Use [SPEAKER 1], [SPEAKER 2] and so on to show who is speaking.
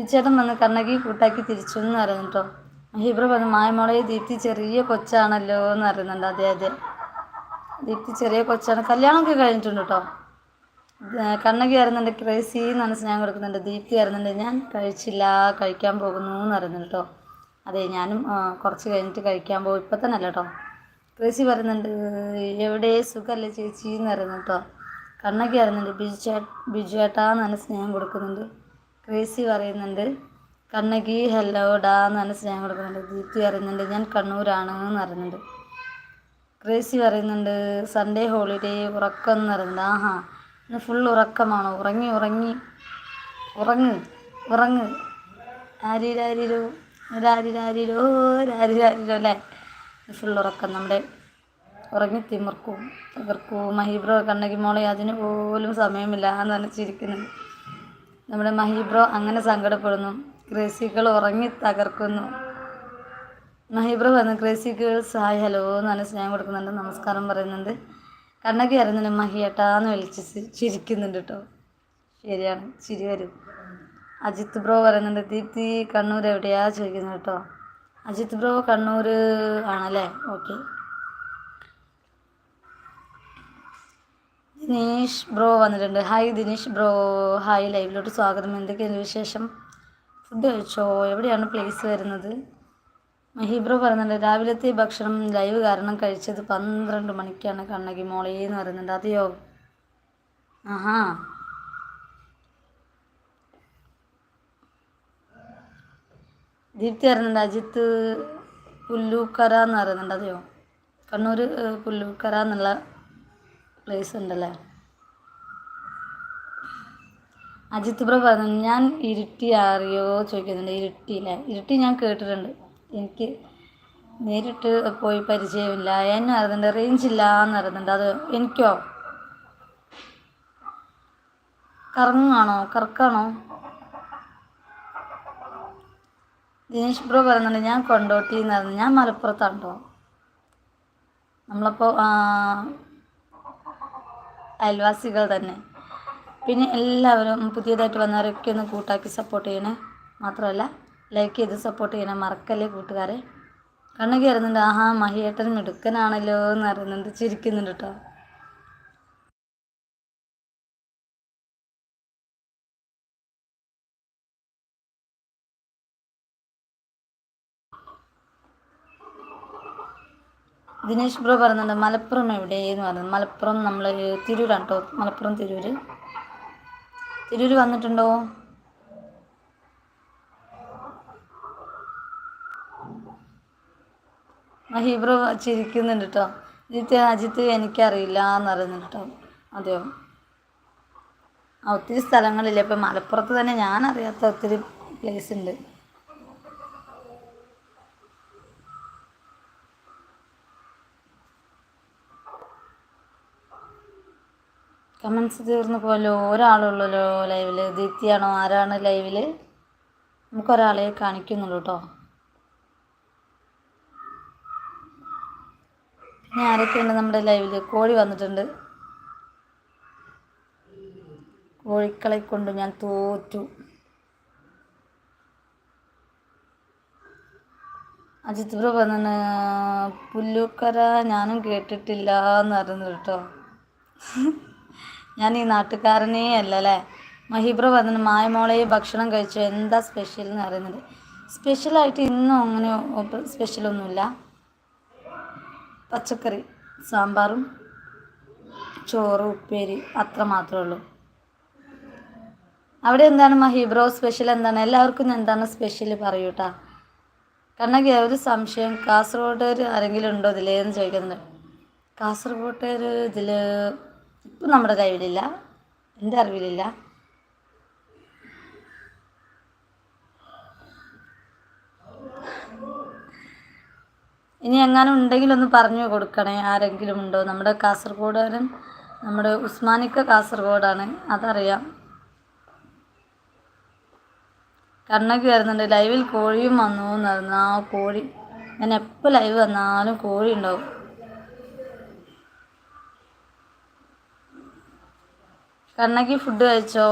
[SPEAKER 1] ബിച്ചേട്ടൻ വന്ന് കണ്ണകി കൂട്ടാക്കി തിരിച്ചു എന്ന് പറയുന്നു കേട്ടോ. മഹീബ്ര പറഞ്ഞു മായമോളെ ദീപ്തി ചെറിയ കൊച്ചാണല്ലോ എന്ന് പറയുന്നുണ്ട്. അതെ അതെ, ദീപ്തി ചെറിയ കൊച്ചാണ്. കല്യാണമൊക്കെ കഴിഞ്ഞിട്ടുണ്ട് കേട്ടോ. കണ്ണകി വരുന്നുണ്ട് ക്രേസി എന്നാണ് സ്നേഹം കൊടുക്കുന്നുണ്ട്. ദീപ്തി വരുന്നുണ്ട് ഞാൻ കഴിച്ചില്ല കഴിക്കാൻ പോകുന്നു എന്ന് പറയുന്നുണ്ട് കേട്ടോ. അതെ, ഞാനും കുറച്ച് കഴിഞ്ഞിട്ട് കഴിക്കാൻ പോകും, ഇപ്പം തന്നെ അല്ല കേട്ടോ. ക്രേസി പറയുന്നുണ്ട് എവിടെ സുഖമല്ലേ ചേച്ചി എന്ന് പറയുന്നു കേട്ടോ. കണ്ണകി പറയുന്നുണ്ട് ബിജുവേട്ടാ എന്നാണ് സ്നേഹം കൊടുക്കുന്നുണ്ട്. ക്രേസി പറയുന്നുണ്ട് കണ്ണകി ഹെല്ലോടാ എന്നാണ് സ്നേഹം കൊടുക്കുന്നുണ്ട്. ദീപ്തി പറയുന്നുണ്ട് ഞാൻ കണ്ണൂരാണ് എന്ന് പറയുന്നുണ്ട്. ക്രേസി പറയുന്നുണ്ട് സൺഡേ ഹോളിഡേ ഉറക്കം എന്ന് പറയുന്നുണ്ട്. ആഹാ, ഇന്ന് ഫുൾ ഉറക്കമാണോ? ഉറങ്ങി ഉറങ്ങി ഉറങ്ങ് ഉറങ്ങ് ആരിരാരിരോ രാരിരാരിരോ രാരിരാരിരോ അല്ലേ. ഫുൾ ഉറക്കം, നമ്മുടെ ഉറങ്ങി തകർക്കും. മഹീബ്രോ കണ്ണകി മോളെ അതിന് പോലും സമയമില്ല എന്നാണ് ചിരിക്കുന്നത്. നമ്മുടെ മഹീബ്രോ അങ്ങനെ സങ്കടപ്പെടുന്നു. ക്രേസികൾ ഉറങ്ങി തകർക്കുന്നു. മഹീബ്രോ പറഞ്ഞു ക്രേസി ഗേൾസ് ഹായ് ഹലോ എന്നാണ് സ്നേഹം കൊടുക്കുന്നുണ്ട്. നമസ്കാരം പറയുന്നുണ്ട്. കണ്ണകി അറിയുന്നുണ്ട് മഹിയേട്ടാന്ന് വിളിച്ച് ചിരിക്കുന്നുണ്ട് കേട്ടോ. ശരിയാണ്, ചിരി വരും. അജിത്ത് ബ്രോ പറയുന്നുണ്ട് ദീപ്തി കണ്ണൂർ എവിടെയാ ചോദിക്കുന്നത് കേട്ടോ. അജിത്ത് ബ്രോ കണ്ണൂർ ആണല്ലേ, ഓക്കെ. ദിനേഷ് ബ്രോ വന്നിട്ടുണ്ട്. ഹായ് ദിനേഷ് ബ്രോ, ഹായ്, ലൈവിലോട്ട് സ്വാഗതം. എന്തൊക്കെയാണ് വിശേഷം? ഫുഡ് കഴിച്ചോ? എവിടെയാണ് പ്ലേസ് വരുന്നത്? മഹീബ്രോ പറയുന്നുണ്ട് രാവിലത്തെ ഭക്ഷണം ലൈവ് കാരണം കഴിച്ചത് 12 മണിക്കാണ് കണ്ണകി മോളെ എന്ന് പറയുന്നുണ്ട്. അതെയോ? ആഹാ, ദീപ്തി പറയുന്നുണ്ട് അജിത്ത് പുല്ലൂക്കര എന്ന് പറയുന്നുണ്ട്. അതെയോ? കണ്ണൂർ പുല്ലൂക്കര എന്നുള്ള പ്ലേസ് ഉണ്ടല്ലേ. അജിത്ത് ബ്രോ പറഞ്ഞു ഞാൻ ഇരുട്ടി അറിയോ ചോദിക്കുന്നുണ്ട്. ഇരുട്ടിയില്ലേ, ഇരുട്ടി ഞാൻ കേട്ടിട്ടുണ്ട്, എനിക്ക് നേരിട്ട് പോയി പരിചയമില്ല. എന്നെ അറിയുന്നുണ്ട് റേഞ്ച് ഇല്ല എന്ന് അറിയുന്നുണ്ട്. അത് എനിക്കോ? കറക്കാണോ? ദിനേശ് ബ്രോ പറയുന്നുണ്ട് ഞാൻ കൊണ്ടോട്ടി എന്ന് പറഞ്ഞു. ഞാൻ മലപ്പുറത്താണ്ടോ. നമ്മളപ്പോൾ അയൽവാസികൾ തന്നെ. പിന്നെ എല്ലാവരും പുതിയതായിട്ട് വന്നവരൊക്കെ ഒന്ന് കൂട്ടാക്കി സപ്പോർട്ട് ചെയ്യണേ. മാത്രമല്ല ലൈക്ക് ചെയ്ത് സപ്പോർട്ട് ചെയ്യണേ, മറക്കല്ലേ കൂട്ടുകാരെ. കണ്ണകി അറിയുന്നുണ്ട് ആഹാ മഹിയേട്ടൻ മിടുക്കനാണല്ലോ എന്ന് അറിയുന്നുണ്ട്, ചിരിക്കുന്നുണ്ട് കേട്ടോ. ദിനേശ് ബ്രോ പറയുന്നുണ്ട് മലപ്പുറം എവിടെയെന്ന് പറയുന്നത്. മലപ്പുറം നമ്മൾ തിരൂരാണ് കേട്ടോ. മലപ്പുറം തിരൂർ വന്നിട്ടുണ്ടോ? മഹീബ്രോ ചിരിക്കുന്നുണ്ട് കേട്ടോ. അജിത്ത് എനിക്കറിയില്ല എന്ന് പറയുന്നുണ്ട് കേട്ടോ. അതെയോ? ഒത്തിരി സ്ഥലങ്ങളില്ല. ഇപ്പം മലപ്പുറത്ത് തന്നെ ഞാൻ അറിയാത്ത ഒത്തിരി പ്ലേസ് ഉണ്ട്. കമൻസ് തീർന്നു പോലോ, ഒരാളുള്ളല്ലോ ലൈവിൽ. ദീപ്തിയാണോ ആരാണ് ലൈവിൽ? നമുക്കൊരാളെ കാണിക്കുന്നുള്ളൂ കേട്ടോ. പിന്നെ ആരൊക്കെയുണ്ട് നമ്മുടെ ലൈവിൽ? കോഴി വന്നിട്ടുണ്ട്. കോഴിക്കളെ കൊണ്ട് ഞാൻ തോറ്റു. അജിത് ബ്രോ പറഞ്ഞു പുല്ലൂക്കര ഞാനും കേട്ടിട്ടില്ല എന്ന് പറയുന്നു കേട്ടോ. ഞാൻ ഈ നാട്ടുകാരനേ അല്ല അല്ലേ. മഹീബ്ര പറഞ്ഞു മായമോളെ ഭക്ഷണം കഴിച്ചു, എന്താ സ്പെഷ്യൽ എന്ന് പറയുന്നുണ്ട്. സ്പെഷ്യലായിട്ട് ഇന്നും അങ്ങനെ സ്പെഷ്യലൊന്നുമില്ല. പച്ചക്കറി, സാമ്പാറും ചോറ് ഉപ്പേരി അത്ര മാത്രമേ ഉള്ളൂ. അവിടെ എന്താണ് മഹീബ്രോ സ്പെഷ്യൽ എന്താണ്? എല്ലാവർക്കും എന്താണ് സ്പെഷ്യൽ പറയൂ കേട്ടോ. കണ്ണകി ഒരു സംശയം, കാസർഗോഡുകാർ ആരെങ്കിലും ഉണ്ടോ ഇതിലേന്ന് ചോദിക്കുന്നുണ്ട്. കാസർഗോഡുകാർ ഇതിൽ ഇപ്പം നമ്മുടെ ലൈവിലില്ല, എൻ്റെ അറിവിലില്ല. ഇനി എങ്ങാനും ഉണ്ടെങ്കിൽ ഒന്ന് പറഞ്ഞു കൊടുക്കണേ, ആരെങ്കിലും ഉണ്ടോ? നമ്മുടെ കാസർഗോഡുകാരൻ, നമ്മുടെ ഉസ്മാനിക്ക കാസർഗോഡാണ്, അതറിയാം. കണ്ണകി വരുന്നുണ്ട് ലൈവിൽ കോഴിയും വന്നു എന്നായിരുന്നു. ആ കോഴി, ഞാൻ എപ്പോൾ ലൈവ് വന്നാലും കോഴി ഉണ്ടാവും. കണ്ണകി ഫുഡ് കഴിച്ചോ?